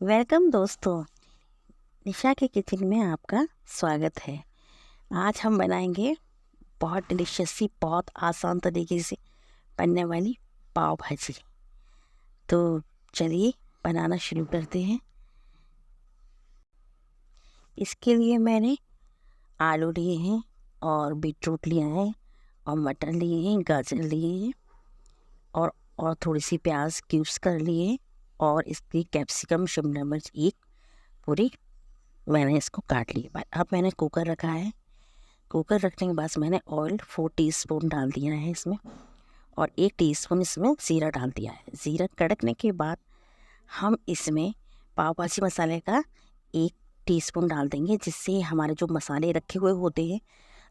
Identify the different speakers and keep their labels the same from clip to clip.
Speaker 1: Welcome दोस्तों, निशा के kitchen में आपका स्वागत है। आज हम बनाएंगे बहुत डिलीशियस सी, बहुत आसान तरीके से बनने वाली पाव भाजी। तो चलिए बनाना शुरू करते हैं। इसके लिए मैंने आलू लिए हैं और बीटरूट लिया है और मटर लिए हैं, गाजर लिए हैं और थोड़ी सी प्याज क्यूब्स कर लिए और इसकी कैप्सिकम, शिमला मिर्च एक पूरी मैंने इसको काट लिया। अब मैंने कुकर रखा है। कुकर रखने के बाद मैंने ऑयल 4 टीस्पून डाल दिया है इसमें और 1 टीस्पून इसमें ज़ीरा डाल दिया है। ज़ीरा कड़कने के बाद हम इसमें पाव भाजी मसाले का 1 टीस्पून डाल देंगे, जिससे हमारे जो मसाले रखे हुए होते हैं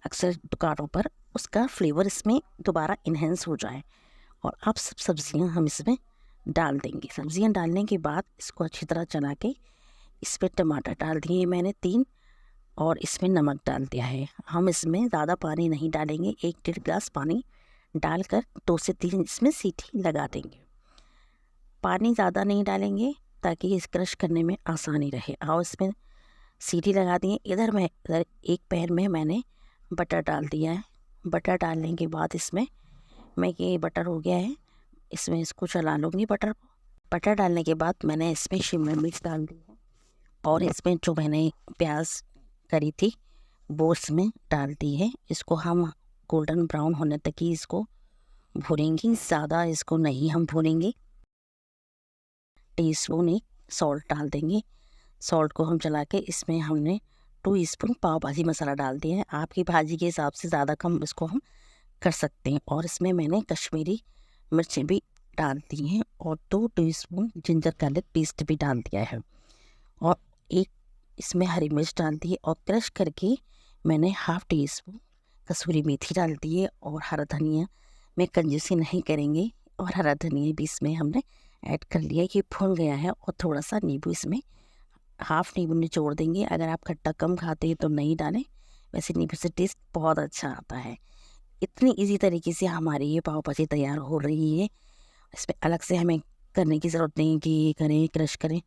Speaker 1: अक्सर दुकानों पर, उसका फ्लेवर इसमें दोबारा इन्हेंस हो जाए। और अब सब सब्ज़ियाँ हम इसमें डाल देंगे। सब्ज़ियाँ डालने के बाद इसको अच्छी तरह चला के इसमें टमाटर डाल दिए मैंने 3 और इसमें नमक डाल दिया है। हम इसमें ज़्यादा पानी नहीं डालेंगे, 1 डेढ़ गिलास पानी डालकर 2 से 3 इसमें सीटी लगा देंगे। पानी ज़्यादा नहीं डालेंगे ताकि इस क्रश करने में आसानी रहे। और इसमें सीटी लगा दिए। इधर एक पैन में मैंने बटर डाल दिया है। बटर डालने के बाद इसमें ये बटर हो गया है, इसमें इसको चला लूँगी बटर को। बटर डालने के बाद मैंने इसमें शिमला मिर्च डाल दी है और इसमें जो मैंने प्याज करी थी वो इसमें डाल दी है। इसको हम गोल्डन ब्राउन होने तक ही इसको भूनेंगे, ज़्यादा इसको नहीं हम भूनेंगे। टीस्पून 1 सॉल्ट डाल देंगे। सॉल्ट को हम चला के इसमें हमने 2 स्पून पाव भाजी मसाला डाल दिया है। आपकी भाजी के हिसाब से ज़्यादा कम इसको हम कर सकते हैं। और इसमें मैंने कश्मीरी मिर्चें भी डाल दी हैं और 2 टीस्पून जिंजर गार्लिक पेस्ट भी डाल दिया है और 1 इसमें हरी मिर्च डाल दी है और क्रश करके मैंने हाफ़ टी स्पून कसूरी मेथी डाल दी है। और हरा धनिया में कंजूसी नहीं करेंगे और हरा धनिया भी इसमें हमने ऐड कर लिया। ये भुन गया है और थोड़ा सा नींबू इसमें हाफ़ नींबू निचोड़ देंगे। अगर आप खट्टा कम खाते हैं तो नहीं डालें, वैसे नींबू से टेस्ट बहुत अच्छा आता है। इतनी इजी तरीके से हमारी ये पाव भाजी तैयार हो रही है। इसमें अलग से हमें करने की ज़रूरत नहीं कि ये करें, क्रश करें।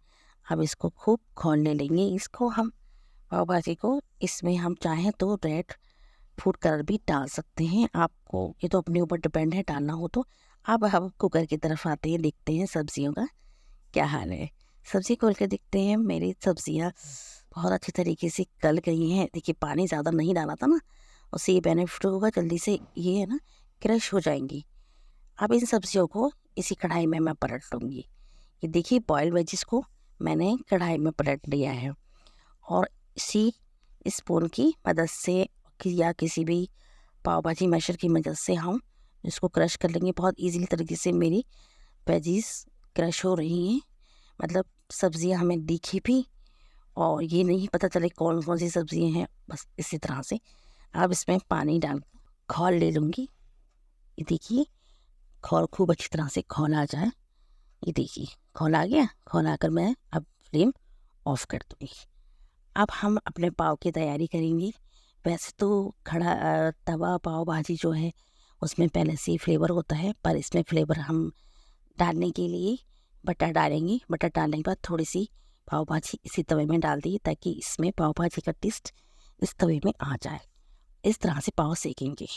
Speaker 1: अब इसको खूब खौलने लेंगे। इसको हम पाव भाजी को इसमें हम चाहें तो रेड फूड कलर भी डाल सकते हैं। आपको ये तो अपने ऊपर डिपेंड है, डालना हो तो। अब हम कुकर की तरफ आते हैं, देखते हैं सब्जियों का क्या हाल है। सब्ज़ी खोल के देखते हैं, मेरी सब्जियां बहुत अच्छी तरीके से गल गई हैं। देखिए पानी ज़्यादा नहीं डाला था ना, उससे ये बेनिफिट होगा, जल्दी से ये है ना क्रश हो जाएंगी। अब इन सब्जियों को इसी कढ़ाई में मैं पलट लूँगी। ये देखिए बॉयल वेजिस को मैंने कढ़ाई में पलट लिया है और इसी स्पून की मदद से या किसी भी पाव भाजी मैशर की मदद से हम इसको क्रश कर लेंगे। बहुत इजीली तरीके से मेरी वेजीज क्रश हो रही हैं, मतलब सब्जियां हमें दिखी भी और ये नहीं पता चले कौन कौन सी सब्जियां हैं। बस इसी तरह से अब इसमें पानी डाल खौल ले लूँगी। ये देखिए खौल खूब अच्छी तरह से खौल आ जाए। ये देखिए खौल आ गया। खौल आकर मैं अब फ्लेम ऑफ कर दूँगी। अब हम अपने पाव की तैयारी करेंगे। वैसे तो तवा पाव भाजी जो है उसमें पहले से ही फ्लेवर होता है, पर इसमें फ्लेवर हम डालने के लिए बटर डालेंगे। बटर डालने के बाद थोड़ी सी पाव भाजी इसी तवे में डाल दी ताकि इसमें पाव भाजी का टेस्ट इस तवे में आ जाए। इस तरह से पाव सेकेंगे।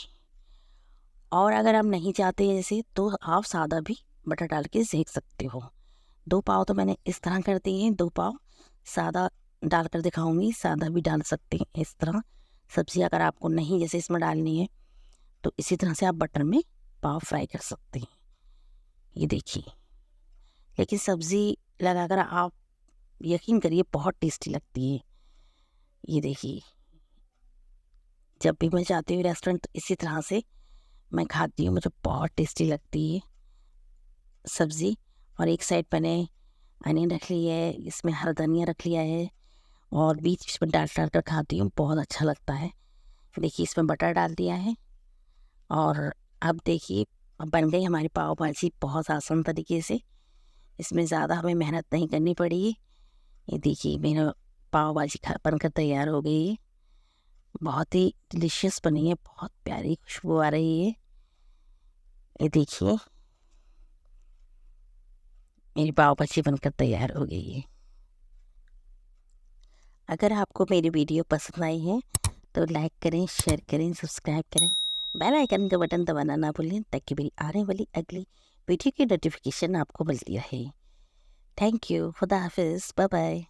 Speaker 1: और अगर आप नहीं चाहते ऐसे तो आप सादा भी बटर डाल के सेक सकते हो। 2 पाव तो मैंने इस तरह कर दिए हैं, 2 पाव सादा डालकर दिखाऊंगी। सादा भी डाल सकते हैं इस तरह। सब्ज़ी अगर आपको नहीं जैसे इसमें डालनी है तो इसी तरह से आप बटर में पाव फ्राई कर सकते हैं। ये देखिए, लेकिन सब्ज़ी लगाकर आप यकीन करिए बहुत टेस्टी लगती है। ये देखिए, जब भी मैं जाती हूँ रेस्टोरेंट तो इसी तरह से मैं खाती हूँ, मुझे बहुत टेस्टी लगती है सब्ज़ी। और एक साइड मैंने अनियन रख ली है, इसमें हरा धनिया रख लिया है और बीच बीच में डाल डाल कर खाती हूँ, बहुत अच्छा लगता है। देखिए इसमें बटर डाल दिया है और अब देखिए अब बन गई हमारी पाव भाजी बहुत आसान तरीके से। इसमें ज़्यादा हमें मेहनत नहीं करनी पड़ी। ये देखिए मेरा पाव भाजी बनकर तैयार हो गई है। बहुत ही डिलीशियस बनी है, बहुत प्यारी खुशबू आ रही है। ये देखिए मेरी पाव भाजी बनकर तैयार हो गई है। अगर आपको मेरी वीडियो पसंद आई है तो लाइक करें, शेयर करें, सब्सक्राइब करें, बेल आइकन का बटन दबाना ना भूलें ताकि मेरी आने वाली अगली वीडियो की नोटिफिकेशन आपको मिलती रहे। Thank you. खुदा हाफिज़। Bye bye.